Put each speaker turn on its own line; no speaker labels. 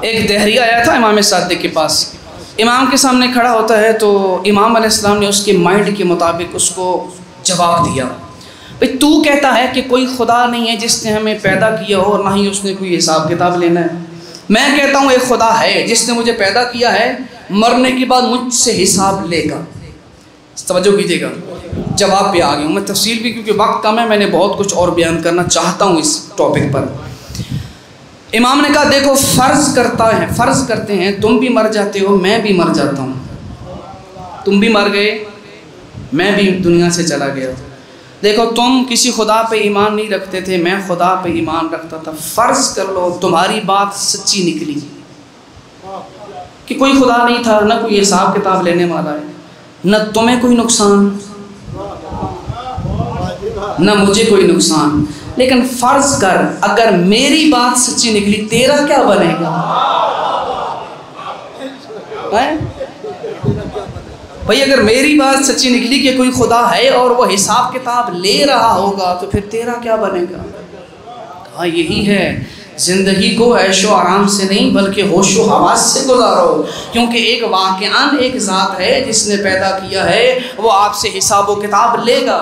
एक दहरिया आया था इमाम सादिक के पास, इमाम के सामने खड़ा होता है तो इमाम अलैहिस्सलाम ने उसके माइंड के मुताबिक उसको जवाब दिया, भाई तू कहता है कि कोई खुदा नहीं है जिसने हमें पैदा किया हो और ना ही उसने कोई हिसाब किताब लेना है। मैं कहता हूँ एक खुदा है जिसने मुझे पैदा किया है, मरने के बाद मुझसे हिसाब लेगा। तवज्जो कीजिएगा, जवाब पे आ गया हूँ मैं। तफसील भी क्योंकि वक्त कम है, मैंने बहुत कुछ और बयान करना चाहता हूँ इस टॉपिक पर। इमाम ने कहा देखो फ़र्ज़ करते हैं तुम भी मर जाते हो, मैं भी मर जाता हूँ। तुम भी मर गए, मैं भी दुनिया से चला गया। देखो तुम किसी खुदा पे ईमान नहीं रखते थे, मैं खुदा पे ईमान रखता था। फ़र्ज़ कर लो तुम्हारी बात सच्ची निकली कि कोई खुदा नहीं था, ना कोई हिसाब किताब लेने वाला है, न तुम्हें कोई नुकसान न मुझे कोई नुकसान। लेकिन फ़र्ज़ कर अगर मेरी बात सच्ची निकली, तेरा क्या बनेगा? भाई अगर मेरी बात सच्ची निकली कि कोई खुदा है और वो हिसाब किताब ले रहा होगा तो फिर तेरा क्या बनेगा? हाँ यही है, ज़िंदगी को ऐशो आराम से नहीं बल्कि होशो हवास से गुजारो, क्योंकि एक वाक़यान एक ज़ात है जिसने पैदा किया है, वो आपसे हिसाब व किताब लेगा।